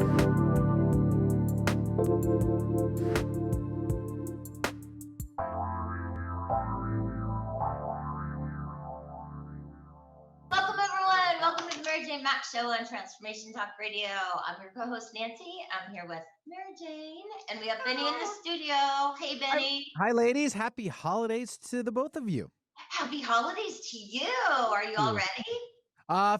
Welcome, everyone. Welcome to the Jane Mack Show on Transformation Talk Radio. I'm your co-host, Nancy. I'm here with Mary Jane, and we have Benny in the studio. Hey, Benny. Hi, ladies. Happy holidays to the both of you. Happy holidays to you. Are you all ready?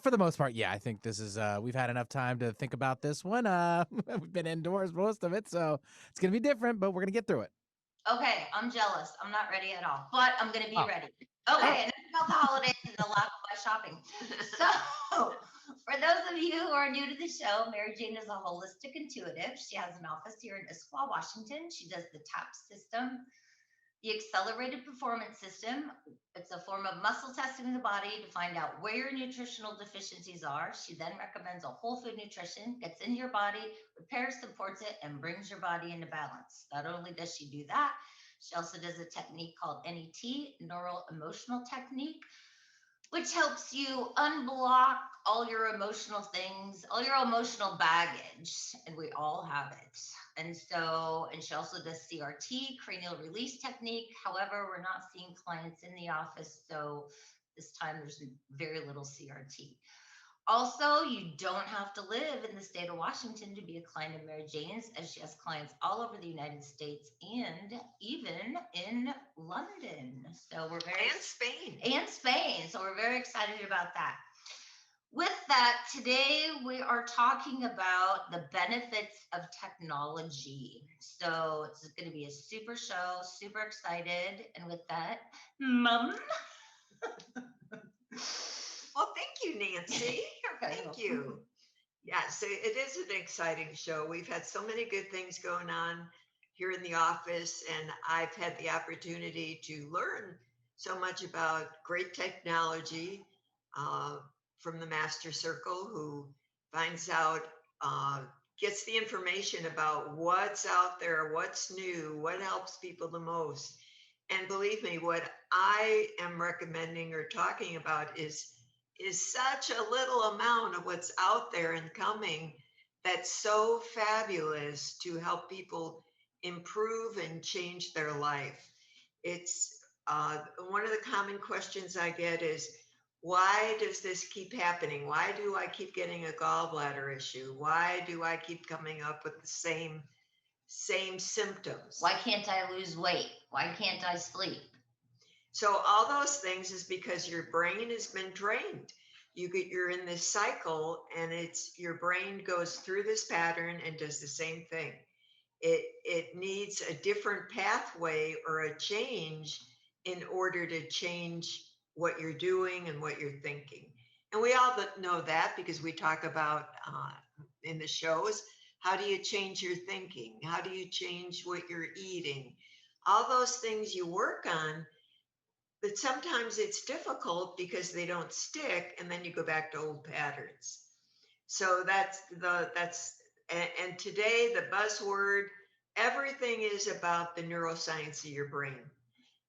For the most part, yeah. I think this is, we've had enough time to think about this one. We've been indoors most of it, so it's going to be different, but we're going to get through it. Okay, I'm jealous. I'm not ready at all, but I'm going to be ready. Okay, enough about the holidays and the lack of my shopping. So, for those of you who are new to the show, Mary Jane is a holistic intuitive. She has an office here in Issaquah, Washington. She does the TAP system, the accelerated performance system. It's a form of muscle testing in the body to find out where your nutritional deficiencies are. She then recommends a whole food nutrition, gets into your body, repairs, supports it, and brings your body into balance. Not only does she do that, she also does a technique called NET, Neural Emotional Technique, which helps you unblock all your emotional things, all your emotional baggage, and we all have it. And she also does CRT, cranial release technique. However, we're not seeing clients in the office, so this time there's very little CRT. Also, you don't have to live in the state of Washington to be a client of Mary Jane's, as she has clients all over the United States and even in London. So we're very Spain. So we're very excited about that. With that, today we are talking about the benefits of technology. So it's going to be a super show, super excited. And with that, Mom. Well, thank you, Nancy. Thank you. Yeah, so it is an exciting show. We've had so many good things going on here in the office, and I've had the opportunity to learn so much about great technology from the Master Circle, who finds out, gets the information about what's out there, what's new, what helps people the most. And believe me, what I am recommending or talking about is such a little amount of what's out there and coming that's so fabulous to help people improve and change their life. It's one of the common questions I get is, why does this keep happening? Why do I keep getting a gallbladder issue? Why do I keep coming up with the same symptoms? Why can't I lose weight? Why can't I sleep? So all those things is because your brain has been drained. You're in this cycle, and your brain goes through this pattern and does the same thing. It needs a different pathway or a change in order to change what you're doing and what you're thinking. And we all know that because we talk about in the shows, how do you change your thinking? How do you change what you're eating? All those things you work on. But sometimes it's difficult because they don't stick, and then you go back to old patterns. So and today the buzzword, everything is about the neuroscience of your brain.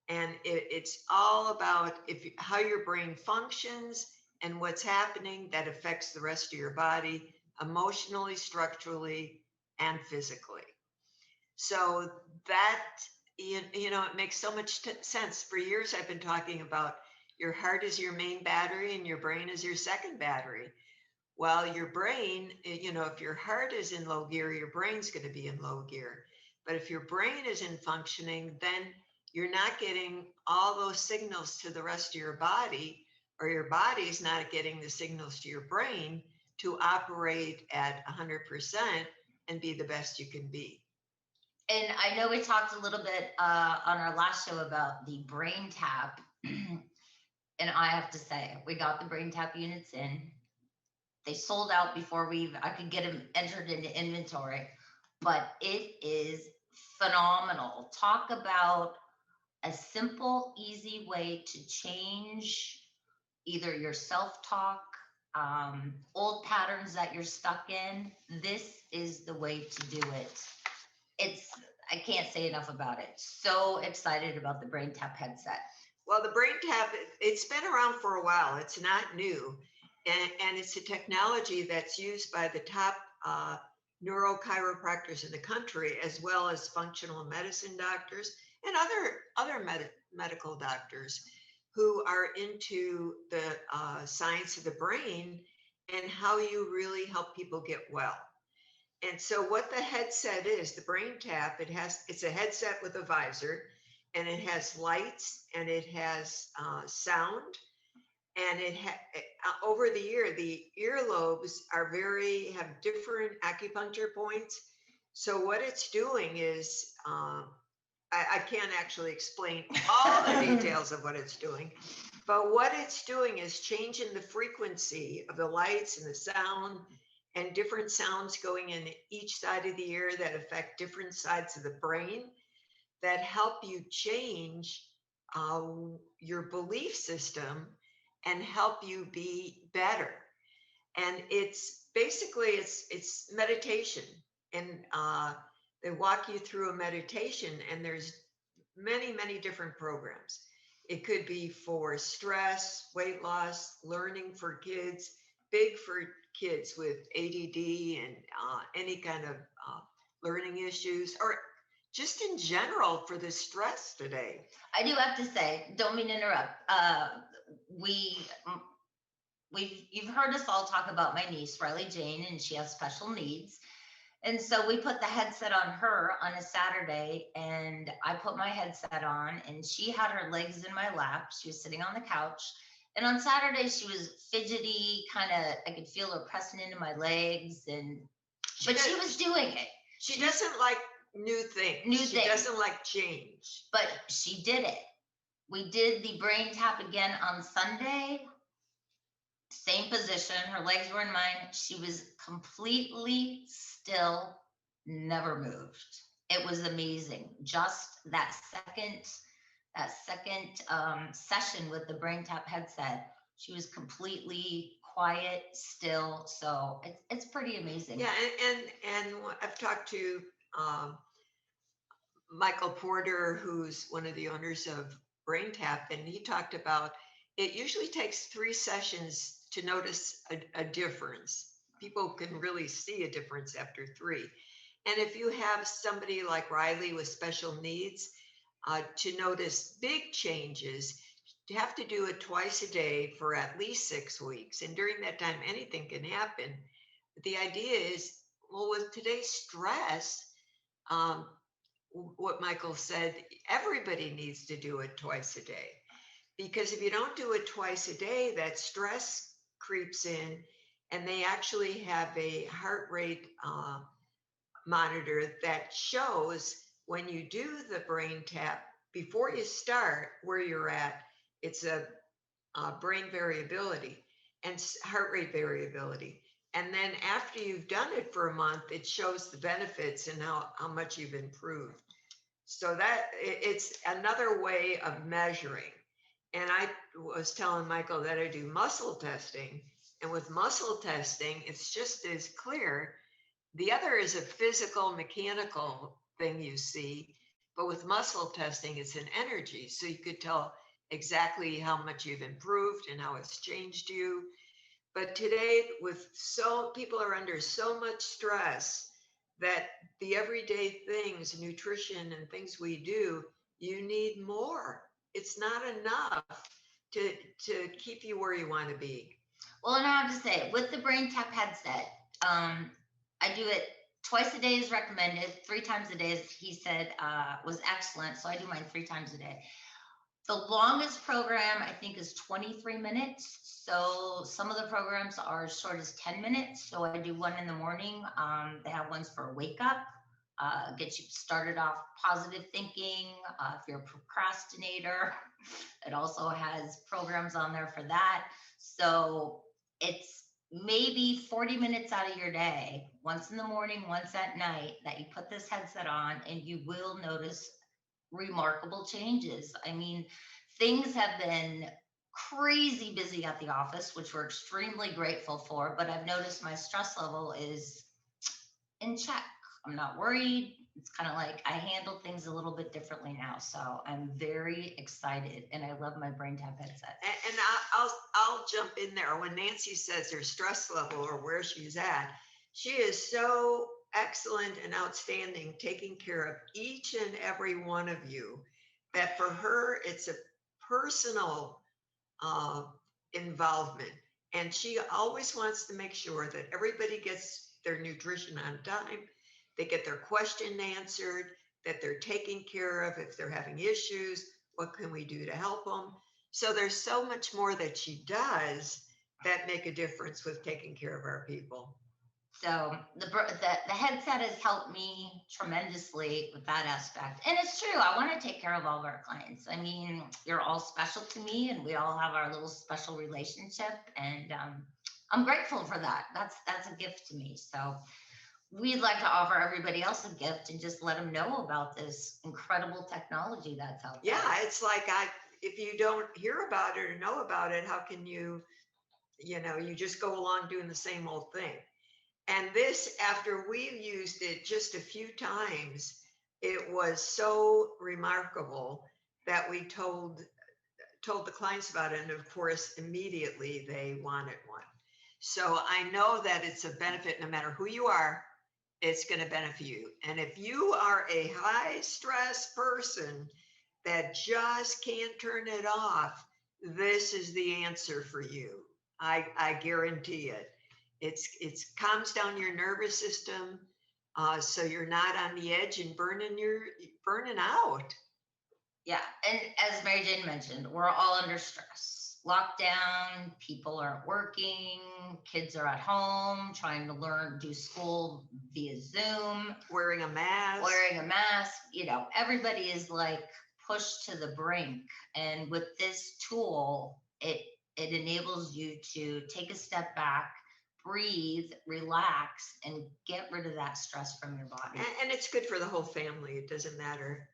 And it's all about how your brain functions and what's happening that affects the rest of your body, emotionally, structurally, and physically. So that, it makes so much sense. For years, I've been talking about your heart is your main battery and your brain is your second battery. Well, your brain, if your heart is in low gear, your brain's going to be in low gear. But if your brain isn't functioning, then you're not getting all those signals to the rest of your body, or your body's not getting the signals to your brain to operate at 100% and be the best you can be. And I know we talked a little bit on our last show about the Braintap. And I have to say, we got the Braintap units in. They sold out before I could get them entered into inventory. But it is phenomenal. Talk about a simple, easy way to change either your self-talk, old patterns that you're stuck in. This is the way to do it. I can't say enough about it. So excited about the Braintap headset. Well, the Braintap, it's been around for a while. It's not new. And it's a technology that's used by the top neurochiropractors in the country, as well as functional medicine doctors and other medical doctors who are into the science of the brain and how you really help people get well. And so what the headset is, the Braintap, it's a headset with a visor, and it has lights, and it has sound, and over the year, the earlobes have different acupuncture points. So what it's doing is, I can't actually explain all the details of what it's doing, but what it's doing is changing the frequency of the lights and the sound, and different sounds going in each side of the ear that affect different sides of the brain that help you change your belief system and help you be better. And it's basically it's meditation, and they walk you through a meditation, and there's many different programs. It could be for stress, weight loss, learning for kids, big for kids with ADD and any kind of learning issues, or just in general for the stress today. I do have to say, don't mean to interrupt. You've heard us all talk about my niece, Riley Jane, and she has special needs. And so we put the headset on her on a Saturday, and I put my headset on, and she had her legs in my lap. She was sitting on the couch. And on Saturday, she was fidgety, I could feel her pressing into my legs, but she was doing it. She doesn't like new things. She doesn't like change. But she did it. We did the Braintap again on Sunday. Same position. Her legs were in mine. She was completely still, never moved. It was amazing. Just that second session with the Braintap headset, she was completely quiet, still. So it's pretty amazing. Yeah, and I've talked to Michael Porter, who's one of the owners of Braintap, and he talked about it usually takes 3 sessions to notice a difference. People can really see a difference after 3. And if you have somebody like Riley with special needs, to notice big changes, you have to do it twice a day for at least 6 weeks. And during that time, anything can happen. But the idea is, well, with today's stress, what Michael said, everybody needs to do it twice a day. Because if you don't do it twice a day, that stress creeps in, and they actually have a heart rate monitor that shows when you do the Braintap, before you start, where you're at. It's a brain variability and heart rate variability. And then after you've done it for a month, it shows the benefits and how much you've improved. So that it's another way of measuring. And I was telling Michael that I do muscle testing. And with muscle testing, it's just as clear. The other is a physical, mechanical thing you see. But with muscle testing, it's an energy. So you could tell exactly how much you've improved and how it's changed you. But today, people are under so much stress that the everyday things, nutrition and things we do, you need more. It's not enough to keep you where you want to be. Well, and I have to say, with the Braintap headset, I do it twice a day is recommended. 3 times a day, as he said, was excellent. So I do mine 3 times a day. The longest program, I think, is 23 minutes. So some of the programs are as short as 10 minutes. So I do one in the morning. They have ones for wake up, get you started off positive thinking. If you're a procrastinator, it also has programs on there for that. So it's maybe 40 minutes out of your day, once in the morning, once at night, that you put this headset on, and you will notice remarkable changes. I mean, things have been crazy busy at the office, which we're extremely grateful for, but I've noticed my stress level is in check. I'm not worried. It's kind of like I handle things a little bit differently now. So I'm very excited, and I love my Braintap headset. And I'll jump in there. When Nancy says her stress level or where she's at, she is so excellent and outstanding, taking care of each and every one of you, that for her, it's a personal uh, involvement. And she always wants to make sure that everybody gets their nutrition on time, they get their question answered, that they're taken care of. If they're having issues, what can we do to help them? So there's so much more that she does that make a difference with taking care of our people. So the headset has helped me tremendously with that aspect. And it's true. I want to take care of all of our clients. I mean, you're all special to me, and we all have our little special relationship. And I'm grateful for that. That's a gift to me. So we'd like to offer everybody else a gift and just let them know about this incredible technology that's out there. Yeah, it's like if you don't hear about it or know about it, how can you just go along doing the same old thing? And this, after we've used it just a few times, it was so remarkable that we told the clients about it. And of course, immediately they wanted one. So I know that it's a benefit no matter who you are, it's going to benefit you. And if you are a high stress person that just can't turn it off, this is the answer for you. I guarantee it. It's calms down your nervous system, so you're not on the edge and burning out. Yeah, and as Mary Jane mentioned, we're all under stress. Lockdown, people aren't working, kids are at home trying to do school via Zoom, wearing a mask. Everybody is like pushed to the brink. And with this tool, it enables you to take a step back, breathe, relax, and get rid of that stress from your body. And it's good for the whole family. It doesn't matter.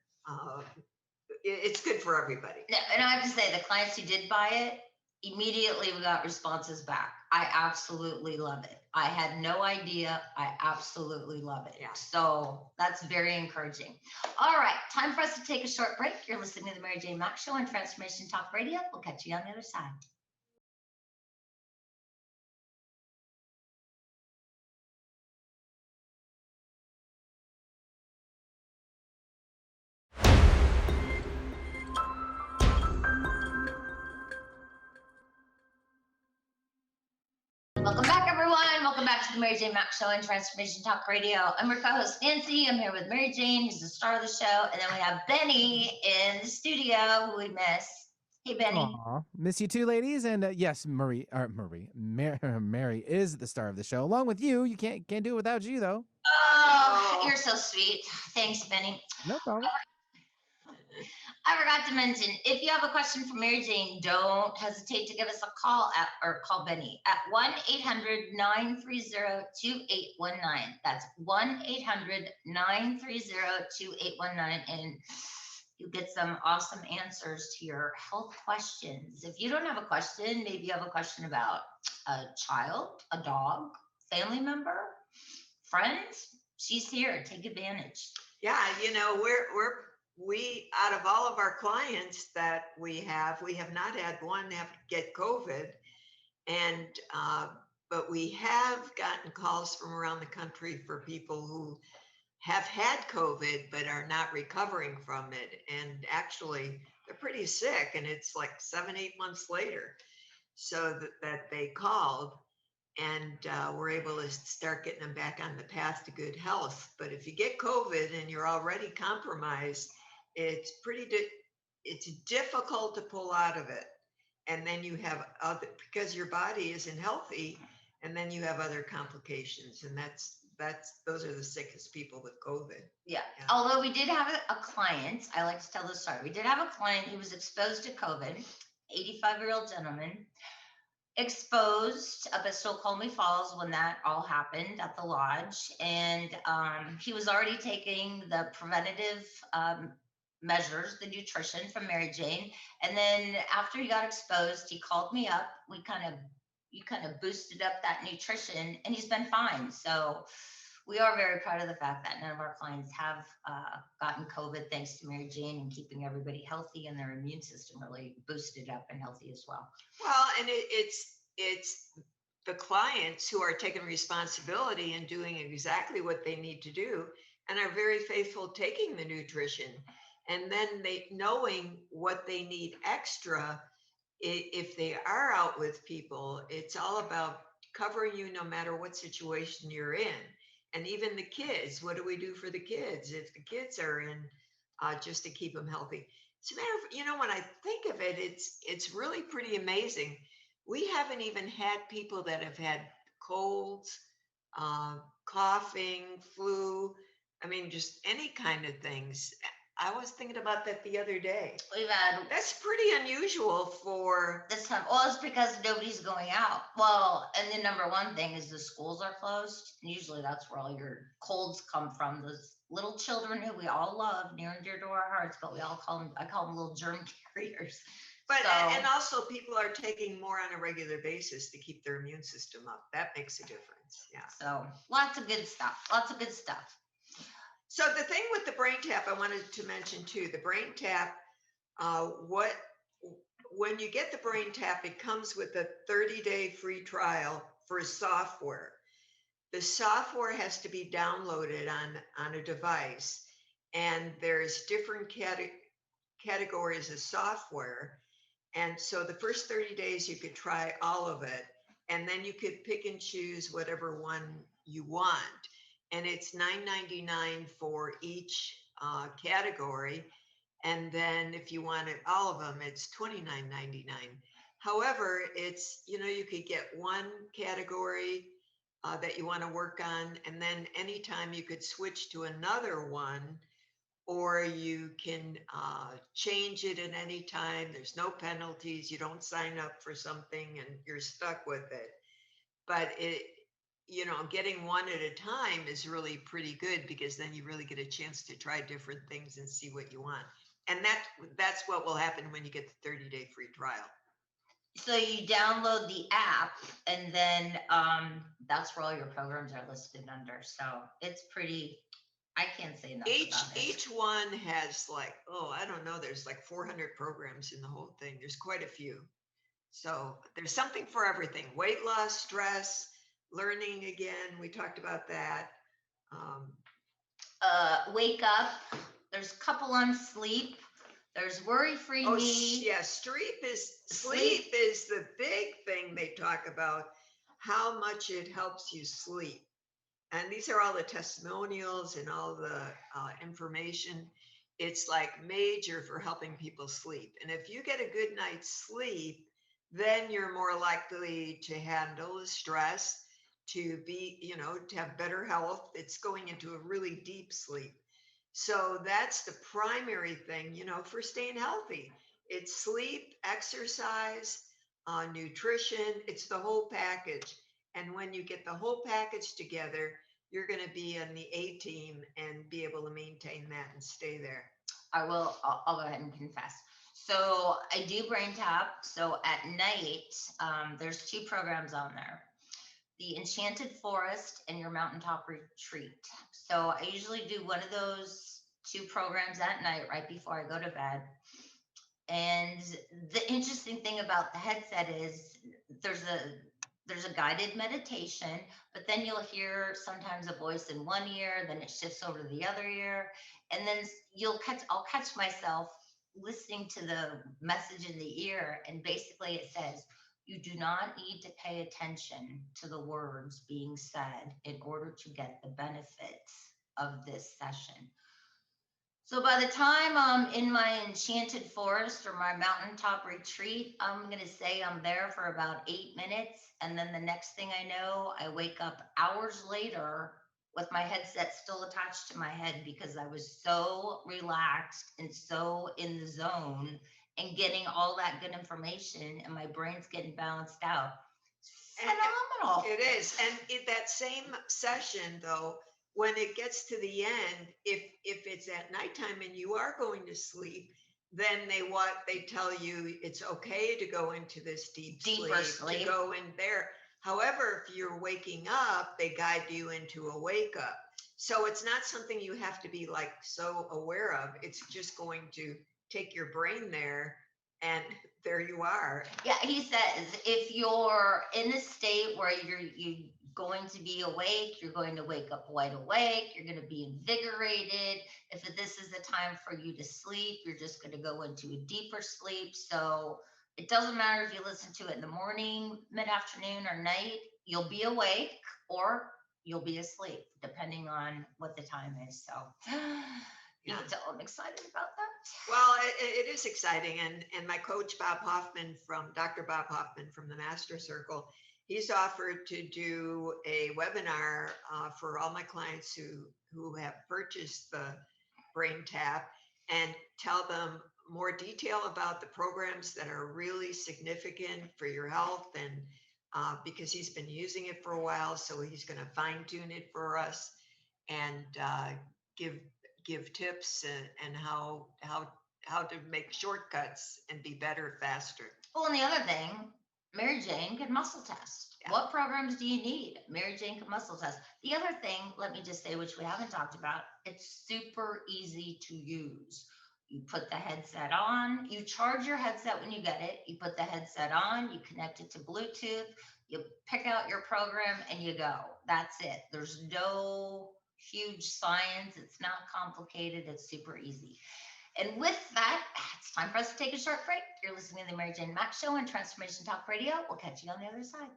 It's good for everybody. And I have to say, the clients who did buy it, immediately we got responses back. I absolutely love it. I had no idea. I absolutely love it. Yeah. So that's very encouraging. All right, time for us to take a short break. You're listening to the Mary Jane Mack Show on Transformation Talk Radio. We'll catch you on the other side. Welcome back, everyone. Welcome back to the Mary Jane Mack Show on Transformation Talk Radio. I'm your co-host, Nancy. I'm here with Mary Jane, who's the star of the show. And then we have Benny in the studio, who we miss. Hey, Benny. Aw, miss you too, ladies. And yes, Mary is the star of the show. Along with you, you can't do it without you, though. Oh, you're so sweet. Thanks, Benny. No problem. I forgot to mention, if you have a question for Mary Jane, don't hesitate to give us a call call Benny at 1-800-930-2819. That's 1-800-930-2819. And you get some awesome answers to your health questions. If you don't have a question, maybe you have a question about a child, a dog, family member, friends, she's here. Take advantage. Yeah, we out of all of our clients that we have not had one get COVID, and but we have gotten calls from around the country for people who have had COVID but are not recovering from it, and actually they're pretty sick, and it's like 7-8 months later, so that they called, and we're able to start getting them back on the path to good health. But if you get COVID and you're already compromised, it's it's difficult to pull out of it. And then you have because your body isn't healthy, and then you have other complications. And those are the sickest people with COVID. Yeah. Although we did have a client, I like to tell this story. We did have a client who was exposed to COVID, 85-year-old gentleman, exposed up at Snoqualmie Falls when that all happened at the lodge. And he was already taking the preventative measures, the nutrition from Mary Jane. And then after he got exposed, he called me up. You kind of boosted up that nutrition, and he's been fine. So we are very proud of the fact that none of our clients have gotten COVID, thanks to Mary Jane and keeping everybody healthy and their immune system really boosted up and healthy as well. Well, and it's the clients who are taking responsibility and doing exactly what they need to do and are very faithful taking the nutrition. And then they knowing what they need extra if they are out with people, it's all about covering you no matter what situation you're in. And even the kids, what do we do for the kids if the kids are in, just to keep them healthy? As a matter of, when I think of it, it's really pretty amazing. We haven't even had people that have had colds, uh, coughing, flu. I mean, just any kind of things. I was thinking about that the other day. We've had That's pretty unusual for. this time. Well, it's because nobody's going out. Well, and the number one thing is the schools are closed. And usually that's where all your colds come from. Those little children who we all love, near and dear to our hearts, but I call them little germ carriers. But So- and also people are taking more on a regular basis to keep their immune system up. That makes a difference. Yeah. So lots of good stuff. Lots of good stuff. So the thing with the brain tap, I wanted to mention too, the brain tap, when you get the brain tap, it comes with a 30-day free trial for software. The software has to be downloaded on a device, and there's different categories of software. And so the first 30 days you could try all of it, and then you could pick and choose whatever one you want. And it's $9.99 for each category. And then if you wanted all of them, it's $29.99. However, it's, you could get one category that you want to work on, and then anytime you could switch to another one, or you can change it at any time. There's no penalties. You don't sign up for something and you're stuck with it. But getting one at a time is really pretty good, because then you really get a chance to try different things and see what you want. And that's what will happen when you get the 30-day free trial. So you download the app, and then that's where all your programs are listed under. So it's pretty, I can't say enough about it. Each one has I don't know, there's like 400 programs in the whole thing. There's quite a few. So there's something for everything. Weight loss, stress, learning again. We talked about that. Wake up. There's a couple on sleep. There's worry-free me. Yeah, sleep is the big thing they talk about, how much it helps you sleep. And these are all the testimonials and all the information. It's like major for helping people sleep. And if you get a good night's sleep, then you're more likely to handle the stress, to be, to have better health. It's going into a really deep sleep. So that's the primary thing, for staying healthy. It's sleep, exercise, nutrition. It's the whole package. And when you get the whole package together, you're going to be on the A team and be able to maintain that and stay there. I'll go ahead and confess. So I do Braintap. So at night, there's two programs on there: the Enchanted Forest and your Mountaintop Retreat. So I usually do one of those two programs at night, right before I go to bed. And the interesting thing about the headset is there's a guided meditation, but then you'll hear sometimes a voice in one ear, then it shifts over to the other ear, and then I'll catch myself listening to the message in the ear, and basically it says, you do not need to pay attention to the words being said in order to get the benefits of this session. So by the time I'm in my Enchanted Forest or my Mountaintop Retreat, I'm going to say I'm there for about 8 minutes. And then the next thing I know, I wake up hours later with my headset still attached to my head, because I was so relaxed and so in the zone and getting all that good information, and my brain's getting balanced out. Phenomenal. It is. And in that same session, though, when it gets to the end, if it's at nighttime and you are going to sleep, then they tell you it's okay to go into this deeper sleep, to go in there. However, if you're waking up, they guide you into a wake up. So it's not something you have to be so aware of. It's just going to take your brain there And there you are. Yeah, he says if you're in a state where you're going to be awake, you're going to wake up wide awake, you're going to be invigorated. If this is the time for you to sleep, you're just going to go into a deeper sleep. So it doesn't matter if you listen to it in the morning, mid-afternoon, or night, you'll be awake or you'll be asleep, depending on what the time is. So you can tell I'm excited about that. Well, it is exciting. And my coach, Dr. Bob Hoffman from the Master Circle, he's offered to do a webinar for all my clients who have purchased the Braintap and tell them more detail about the programs that are really significant for your health. And because he's been using it for a while, so he's going to fine tune it for us and give tips and how to make shortcuts and be better faster. Well, and the other thing, Mary Jane can muscle test. Yeah. What programs do you need? Mary Jane can muscle test. The other thing, let me just say, which we haven't talked about, it's super easy to use. You put the headset on, you charge your headset when you get it, you put the headset on, you connect it to Bluetooth, you pick out your program and you go. That's it. There's no huge science. It's not complicated. It's super easy. And with that, it's time for us to take a short break. You're listening to the Mary Jane Mack Show on Transformation Talk Radio. We'll catch you on the other side.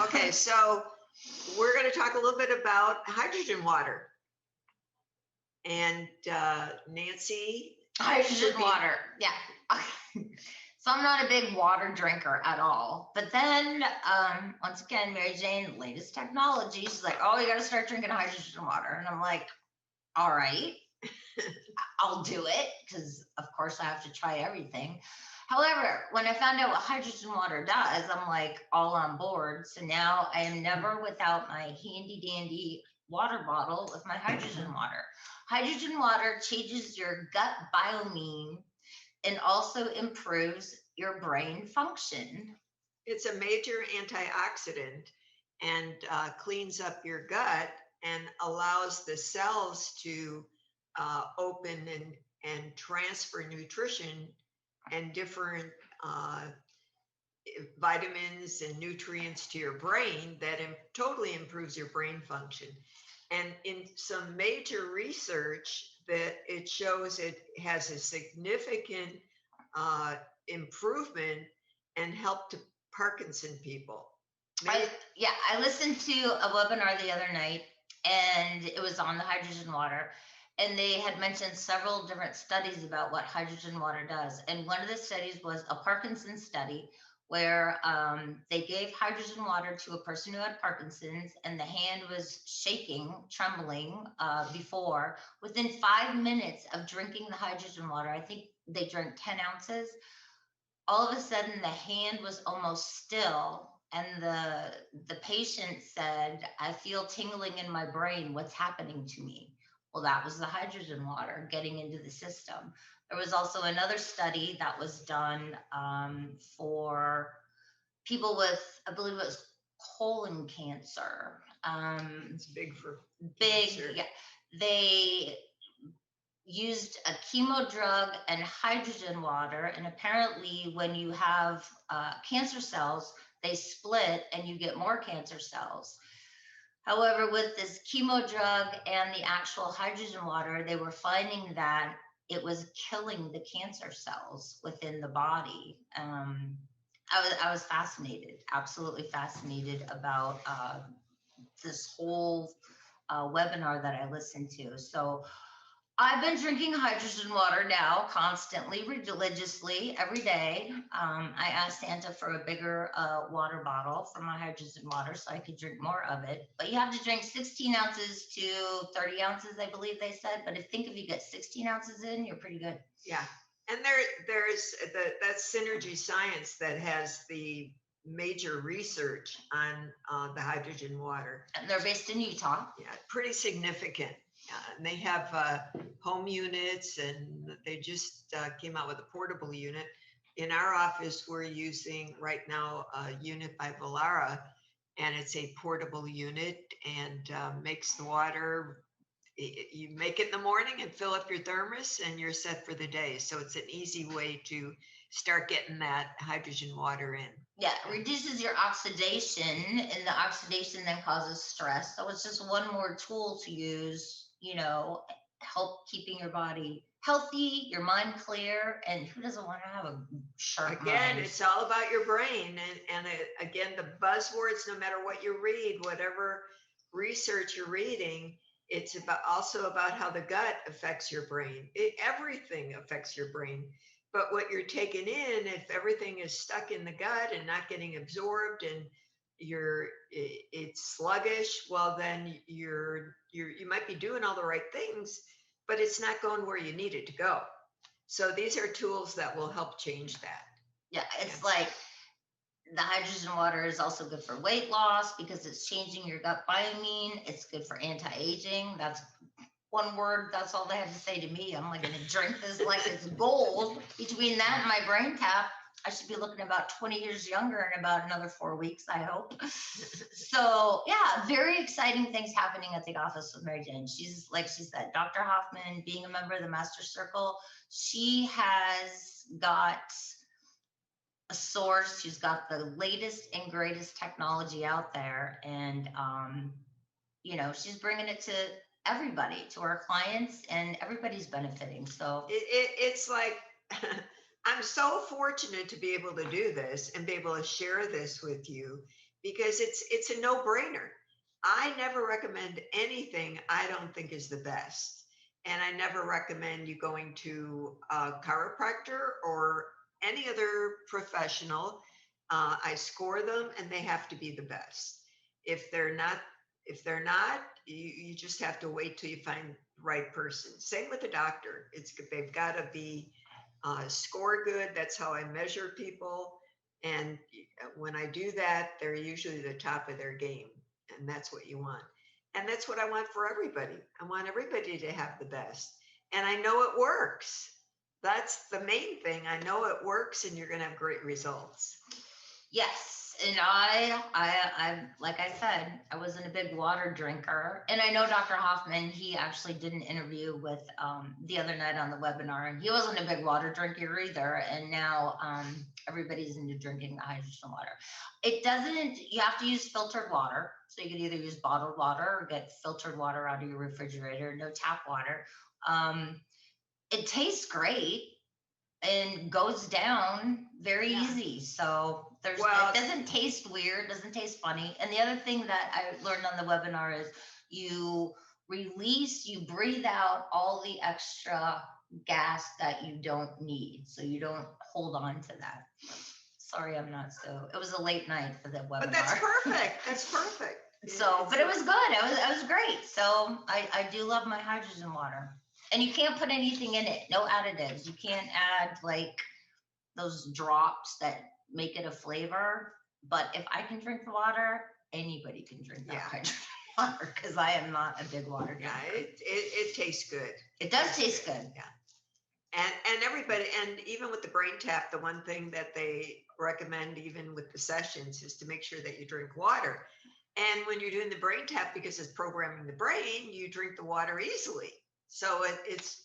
Okay, so we're going to talk a little bit about hydrogen water. And Nancy? Hydrogen water. Yeah. So I'm not a big water drinker at all. But then, once again, Mary Jane, latest technology, she's like, oh, you got to start drinking hydrogen water. And I'm like, all right, I'll do it because, of course, I have to try everything. However, when I found out what hydrogen water does, I'm like all on board. So now I am never without my handy dandy water bottle with my hydrogen water. Hydrogen water changes your gut biome and also improves your brain function. It's a major antioxidant and cleans up your gut and allows the cells to open and transfer nutrition and different vitamins and nutrients to your brain that totally improves your brain function. And in some major research that it shows it has a significant improvement and help to Parkinson people. I listened to a webinar the other night and it was on the hydrogen water. And they had mentioned several different studies about what hydrogen water does. And one of the studies was a Parkinson's study where they gave hydrogen water to a person who had Parkinson's and the hand was shaking, trembling before. Within 5 minutes of drinking the hydrogen water, I think they drank 10 ounces. All of a sudden, the hand was almost still. And the patient said, I feel tingling in my brain. What's happening to me? Well, that was the hydrogen water getting into the system. There was also another study that was done for people with, I believe it was colon cancer. It's big for cancer. Yeah. They used a chemo drug and hydrogen water. And apparently when you have cancer cells, they split and you get more cancer cells. However, with this chemo drug and the actual hydrogen water, they were finding that it was killing the cancer cells within the body. I was fascinated, absolutely fascinated about this whole webinar that I listened to. So I've been drinking hydrogen water now constantly, religiously, every day. I asked Santa for a bigger water bottle for my hydrogen water so I could drink more of it. But you have to drink 16 ounces to 30 ounces, I believe they said. But if you get 16 ounces in, you're pretty good. Yeah. And there's that's Synergy Science that has the major research on the hydrogen water. And they're based in Utah. Yeah, pretty significant. And they have home units, and they just came out with a portable unit. In our office, we're using right now a unit by Velara, and it's a portable unit and makes the water. You make it in the morning and fill up your thermos, and you're set for the day. So it's an easy way to start getting that hydrogen water in. Yeah, it reduces your oxidation, and the oxidation then causes stress. So it's just one more tool to use, help keeping your body healthy, your mind clear, and who doesn't want to have a sharp Again, mind? it's all about your brain. And again, the buzzwords, no matter what you read, whatever research you're reading, it's also about how the gut affects your brain. Everything affects your brain. But what you're taking in, if everything is stuck in the gut and not getting absorbed, and it's sluggish, well, then you might be doing all the right things, but it's not going where you need it to go. So these are tools that will help change that. Yeah, it's like the hydrogen water is also good for weight loss because it's changing your gut biome. It's good for anti-aging. That's one word. That's all they had to say to me. I'm like, going to drink this like it's gold. Between that and my Braintap, I should be looking about 20 years younger in about another 4 weeks, I hope. So yeah, very exciting things happening at the office with Mary Jane. She's, like she said, Dr. Hoffman, being a member of the Master Circle, she has got a source. She's got the latest and greatest technology out there, and she's bringing it to everybody, to our clients, and everybody's benefiting. So it's like I'm so fortunate to be able to do this and be able to share this with you, because it's a no-brainer. I never recommend anything I don't think is the best, and I never recommend you going to a chiropractor or any other professional. I score them, and they have to be the best. If they're not, you just have to wait till you find the right person. Same with the doctor. They've got to be score good. That's how I measure people. And when I do that, they're usually the top of their game. And that's what you want. And that's what I want for everybody. I want everybody to have the best. And I know it works. That's the main thing. I know it works, and you're going to have great results. Yes. And I, like I said, I wasn't a big water drinker. And I know Dr. Hoffman, he actually did an interview with the other night on the webinar, and he wasn't a big water drinker either. And now everybody's into drinking the hydrogen water. You have to use filtered water. So you can either use bottled water or get filtered water out of your refrigerator, no tap water. It tastes great and goes down very easy. So it doesn't taste weird, doesn't taste funny. And the other thing that I learned on the webinar is you breathe out all the extra gas that you don't need. So you don't hold on to that. Sorry, it was a late night for the webinar. But that's perfect. That's perfect. So, but it was good. It was great. So I do love my hydrogen water. And you can't put anything in it, no additives. You can't add like those drops that make it a flavor. But if I can drink the water, anybody can drink that hydrogen water, because I am not a big water drinker. Yeah, it tastes good. It does taste good. Yeah. And everybody, and even with the Braintap, the one thing that they recommend, even with the sessions, is to make sure that you drink water. And when you're doing the Braintap, because it's programming the brain, you drink the water easily. So it's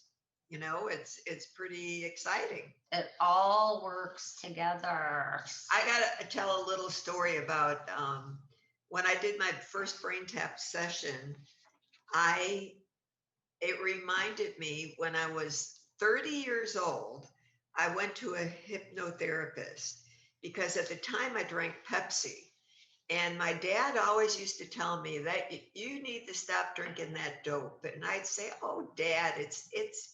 pretty exciting. It all works together. I gotta tell a little story about when I did my first Braintap session. It reminded me when I was 30 years old, I went to a hypnotherapist because at the time I drank Pepsi. And my dad always used to tell me that you need to stop drinking that dope. And I'd say, "Oh, Dad, it's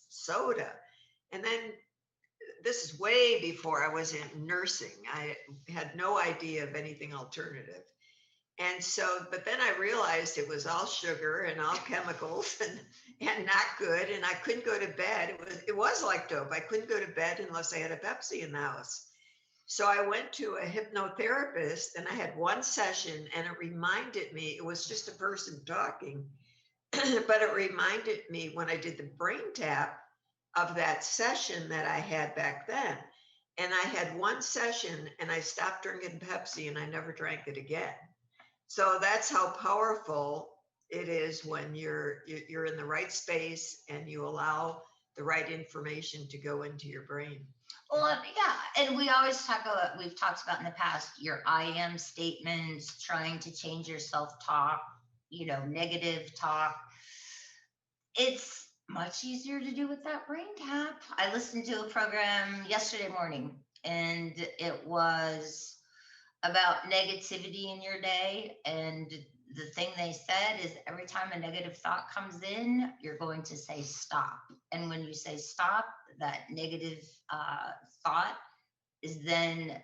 soda." And then this is way before I was in nursing. I had no idea of anything alternative. And so, but then I realized it was all sugar and all chemicals and not good. And I couldn't go to bed. It was like dope. I couldn't go to bed unless I had a Pepsi in the house. So I went to a hypnotherapist, and I had one session, and it reminded me, it was just a person talking, but it reminded me when I did the brain tap of that session that I had back then. And I had one session and I stopped drinking Pepsi and I never drank it again. So that's how powerful it is when you're in the right space and you allow the right information to go into your brain. Well, yeah, and we've talked about in the past your I am statements, trying to change your self-talk, negative talk. It's much easier to do with that brain tap. I listened to a program yesterday morning, and it was about negativity in your day. And the thing they said is every time a negative thought comes in, you're going to say stop. And when you say stop, that negative thought is then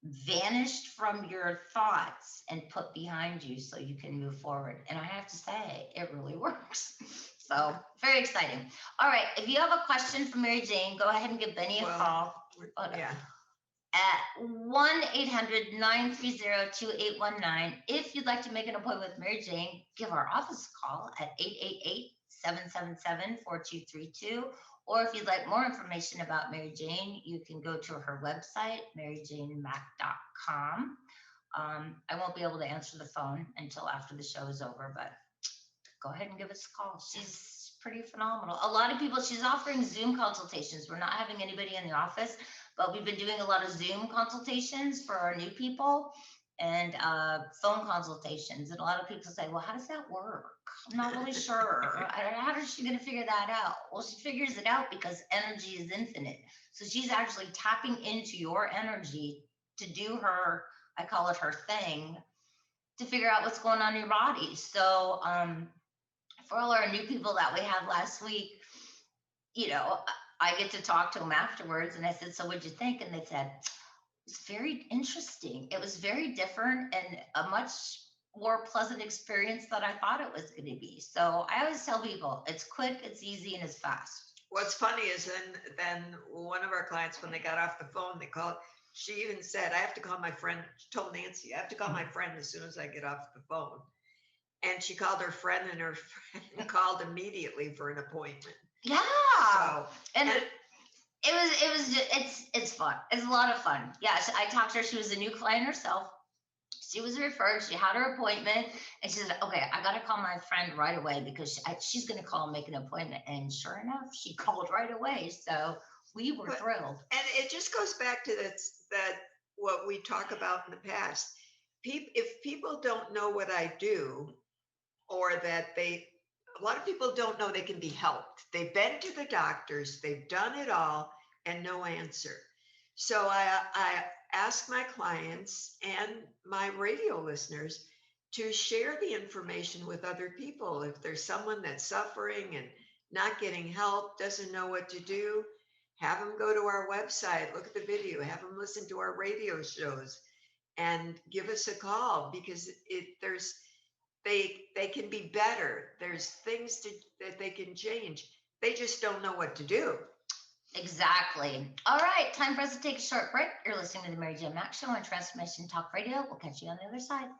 vanished from your thoughts and put behind you so you can move forward. And I have to say, it really works. So very exciting. All right. If you have a question for Mary Jane, go ahead and give Benny a call. Yeah. At 1-800-930-2819. If you'd like to make an appointment with Mary Jane, give our office a call at 888-777-4232. Or if you'd like more information about Mary Jane, you can go to her website, maryjanemack.com. I won't be able to answer the phone until after the show is over, but go ahead and give us a call. She's pretty phenomenal. A lot of people, she's offering Zoom consultations. We're not having anybody in the office, but we've been doing a lot of Zoom consultations for our new people and phone consultations. And a lot of people say, well, how does that work? I'm not really sure. How is she going to figure that out? Well, she figures it out because energy is infinite. So she's actually tapping into your energy to do her, I call it her thing, to figure out what's going on in your body. So for all our new people that we had last week, I get to talk to them afterwards. And I said, so what'd you think? And they said, it's very interesting. It was very different and a much more pleasant experience than I thought it was going to be. So I always tell people it's quick, it's easy, and it's fast. What's funny is then one of our clients, when they got off the phone, she even said, I have to call my friend. She told Nancy, I have to call my friend as soon as I get off the phone. And she called her friend, and her friend called immediately for an appointment. Yeah. So, and it's fun. It's a lot of fun. Yeah. I talked to her. She was a new client herself. She was referred. She had her appointment, and she said, okay, I got to call my friend right away because she's going to call and make an appointment. And sure enough, she called right away. So we were thrilled. And it just goes back to that what we talk about in the past. If people don't know what I do, or that a lot of people don't know they can be helped. They've been to the doctors, they've done it all, and no answer. So I ask my clients and my radio listeners to share the information with other people. If there's someone that's suffering and not getting help, doesn't know what to do, have them go to our website, look at the video, have them listen to our radio shows, and give us a call because they can be better. There's things that they can change. They just don't know what to do. Exactly. All right, time for us to take a short break. You're listening to the Mary Jane Mack Show on Transformation Talk Radio. We'll catch you on the other side.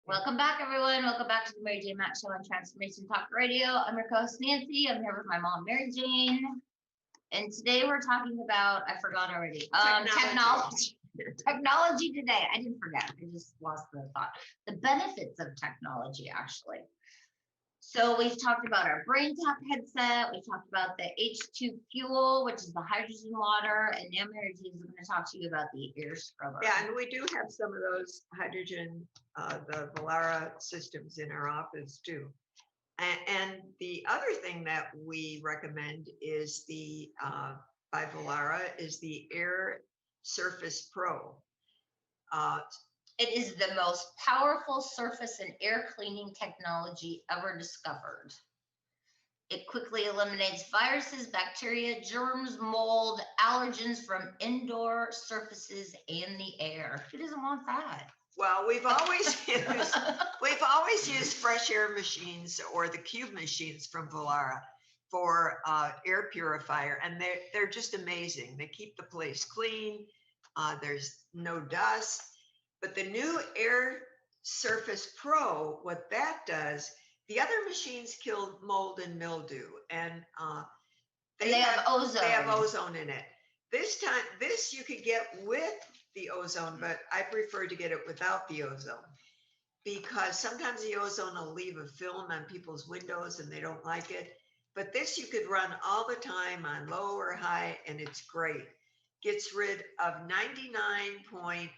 Welcome back, everyone. Welcome back to the Mary Jane Mack Show on Transformation Talk Radio. I'm your co-host, Nancy. I'm here with my mom, Mary Jane. And today we're talking about, I forgot already, technology. Technology today. I didn't forget. I just lost the thought. The benefits of technology, actually. So we've talked about our Braintap headset. We talked about the H2 fuel, which is the hydrogen water. And now Mary Jane is going to talk to you about the ear scrubber. Yeah, and we do have some of those hydrogen, the Vollara systems in our office too. And the other thing that we recommend is by Vollara is the Air Surface Pro. It is the most powerful surface and air cleaning technology ever discovered. It quickly eliminates viruses, bacteria, germs, mold, allergens from indoor surfaces and the air. Who doesn't want that? Well, we've always used fresh air machines or the cube machines from Volara for air purifier, and they're just amazing. They keep the place clean. There's no dust. But the new Air Surface Pro, what that does, the other machines kill mold and mildew, and They have ozone. They have ozone in it. This time, this you could get with the ozone, but I prefer to get it without the ozone, because sometimes the ozone will leave a film on people's windows and they don't like it. But this you could run all the time on low or high, and it's great. Gets rid of 99.8,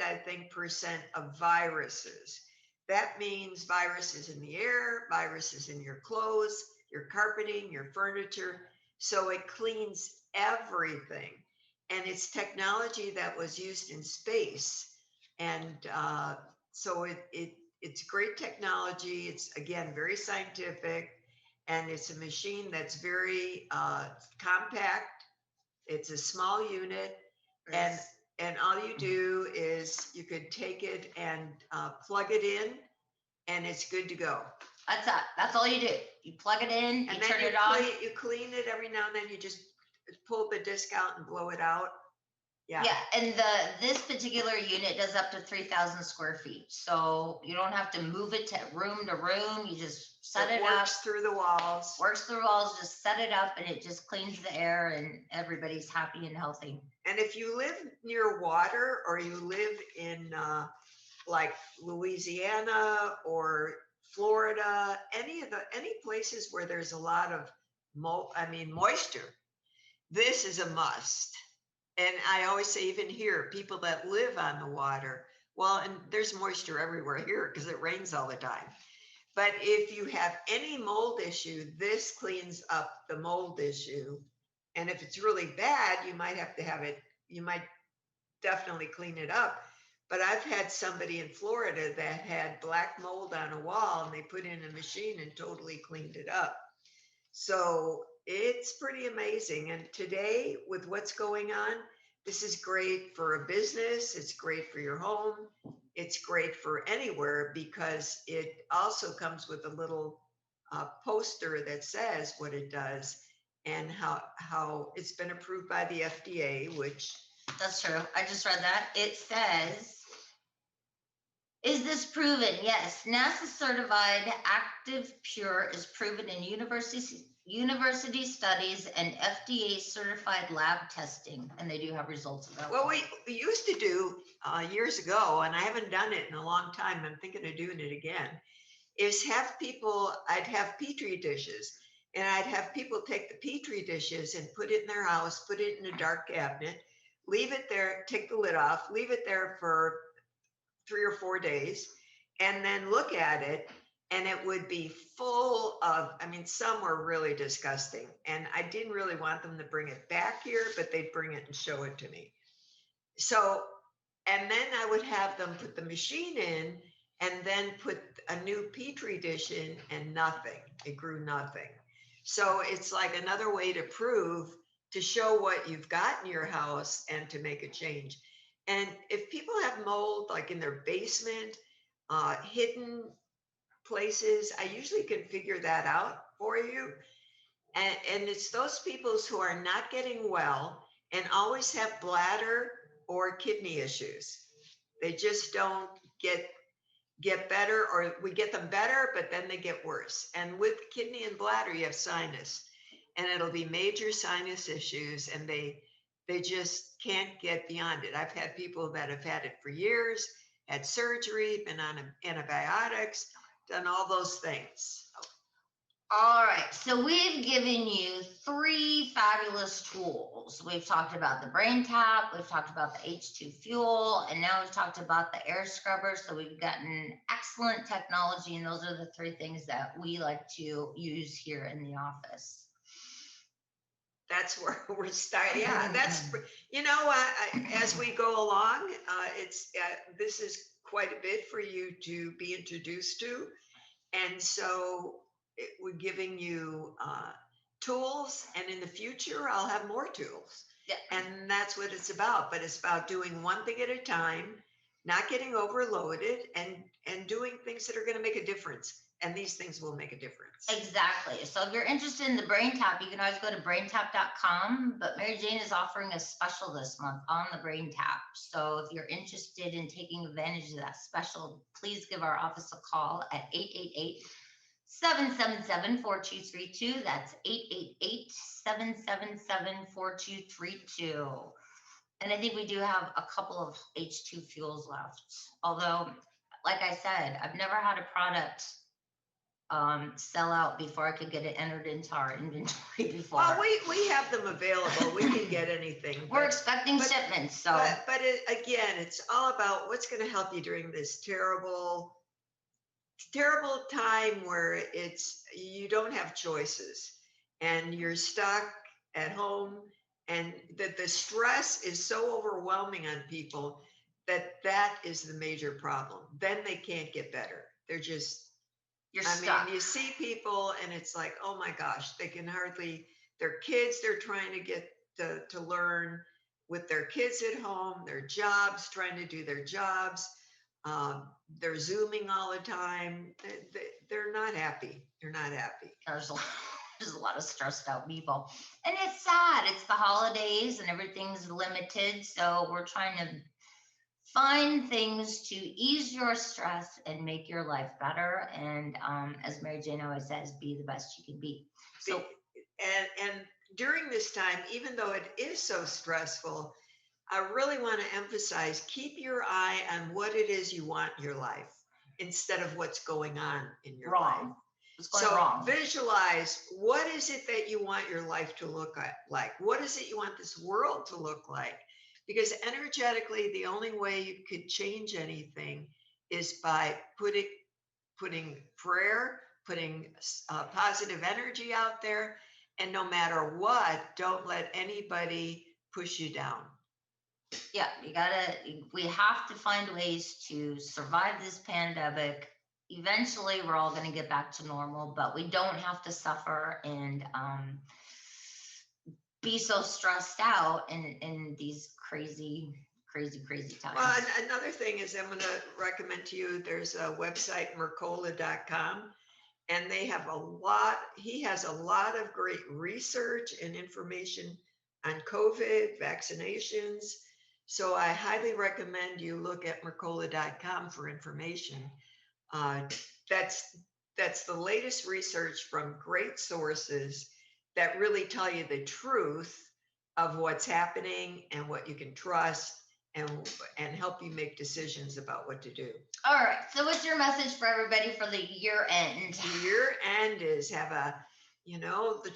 I think, percent of viruses. That means viruses in the air, viruses in your clothes, your carpeting, your furniture. So it cleans everything. And it's technology that was used in space. And so it's great technology. It's, again, very scientific. And it's a machine that's very compact. It's a small unit. And all you do is you could take it and plug it in, and it's good to go. That's it. That's all you do. You plug it in, And you then turn it on. you clean it every now and then. You just pull the disc out and blow it out. Yeah. Yeah, and this particular unit does up to 3,000 square feet. So you don't have to move it to room. You just set it up. Works through the walls. Works through walls, just set it up, and it just cleans the air, and everybody's happy and healthy. And if you live near water, or you live in like Louisiana or Florida, any places where there's a lot of moisture, this is a must. And I always say, even here, people that live on the water, well, and there's moisture everywhere here because it rains all the time. But if you have any mold issue, this cleans up the mold issue. And if it's really bad, you might have to have it, you might definitely clean it up. But I've had somebody in Florida that had black mold on a wall, and they put in a machine and totally cleaned it up. So it's pretty amazing. And today, with what's going on, this is great for a business. It's great for your home. It's great for anywhere, because it also comes with a little poster that says what it does and how it's been approved by the FDA, which... That's true. I just read that. It says, is this proven? Yes. NASA certified active pure is proven in university studies and FDA certified lab testing, and they do have results of that. Well, we used to do years ago, and I haven't done it in a long time. I'm thinking of doing it again, is I'd have Petri dishes, and I'd have people take the Petri dishes and put it in their house, put it in a dark cabinet, leave it there, take the lid off, leave it there for 3 or 4 days, and then look at it, and it would be full of, some were really disgusting. And I didn't really want them to bring it back here, but they'd bring it and show it to me. So, and then I would have them put the machine in and then put a new Petri dish in, and nothing. It grew nothing. So it's like another way to prove, to show what you've got in your house and to make a change. And if people have mold, like in their basement, hidden places, I usually can figure that out for you. And it's those people who are not getting well and always have bladder or kidney issues. They just don't get better, or we get them better, but then they get worse. And with kidney and bladder, you have sinus, and it'll be major sinus issues, and they just can't get beyond it. I've had people that have had it for years, had surgery, been on antibiotics, done all those things. All right, so we've given you 3 fabulous tools. We've talked about the Braintap, we've talked about the H2 fuel, and now we've talked about the air scrubber. So we've gotten excellent technology, and those are the 3 things that we like to use here in the office. That's where we're starting. Yeah, that's, as we go along, this is quite a bit for you to be introduced to. And so we're giving you tools, and in the future, I'll have more tools. Yeah. And that's what it's about. But it's about doing one thing at a time, not getting overloaded, and doing things things that are going to make a difference. And these things will make a difference. Exactly. So if you're interested in the Braintap, you can always go to braintap.com. But Mary Jane is offering a special this month on the Braintap. So if you're interested in taking advantage of that special, please give our office a call at 888-777-4232. That's 888-777-4232. And I think we do have a couple of H2 fuels left. Although, like I said, I've never had a product sell out before I could get it entered into our inventory before. Well, we have them available. We can get anything. We're expecting shipments. So, but again, it's all about what's going to help you during this terrible time where you don't have choices and you're stuck at home, and that the stress is so overwhelming on people that is the major problem. Then they can't get better. They're just, you're stuck. you see people and it's like, oh my gosh, they can hardly, their kids, they're trying to get to learn with their kids at home, their jobs, trying to do their jobs. They're Zooming all the time. They're not happy. They're not happy. There's a lot of stressed out people. And it's sad. It's the holidays and everything's limited. So we're trying to find things to ease your stress and make your life better. And as Mary Jane always says, be the best you can be. So, and during this time, even though it is so stressful, I really want to emphasize, keep your eye on what it is you want in your life instead of what's going on in your life. What's going wrong? Visualize, what is it that you want your life to look like? What is it you want this world to look like? Because energetically, the only way you could change anything is by putting prayer, putting positive energy out there. And no matter what, don't let anybody push you down. Yeah, we have to find ways to survive this pandemic. Eventually, we're all going to get back to normal, but we don't have to suffer and be so stressed out in these crazy times. Well, another thing is I'm going to recommend to you, there's a website, Mercola.com, and he has a lot of great research and information on COVID, vaccinations. So I highly recommend you look at Mercola.com for information. That's the latest research from great sources that really tell you the truth of what's happening and what you can trust and help you make decisions about what to do. All right. So what's your message for everybody for the year end? The year end is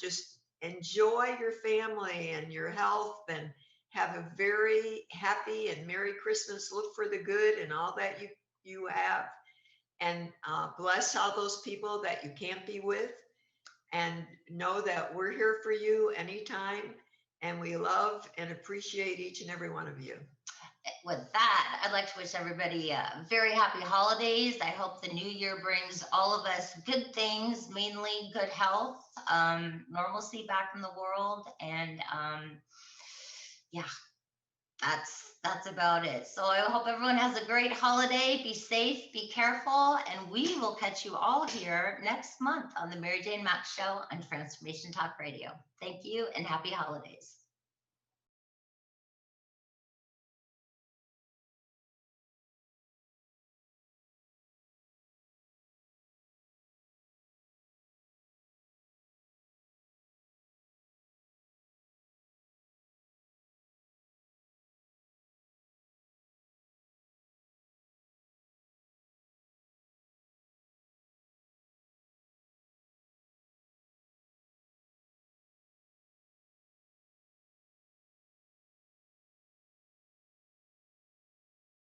just enjoy your family and your health and have a very happy and Merry Christmas. Look for the good in all that you have, and bless all those people that you can't be with, and know that we're here for you anytime, and we love and appreciate each and every one of you. With that, I'd like to wish everybody very happy holidays. I hope the new year brings all of us good things, mainly good health, normalcy back in the world, and yeah, that's about it. So I hope everyone has a great holiday. Be safe, be careful, and we will catch you all here next month on the Mary Jane Mack Show on Transformation Talk Radio. Thank you and happy holidays.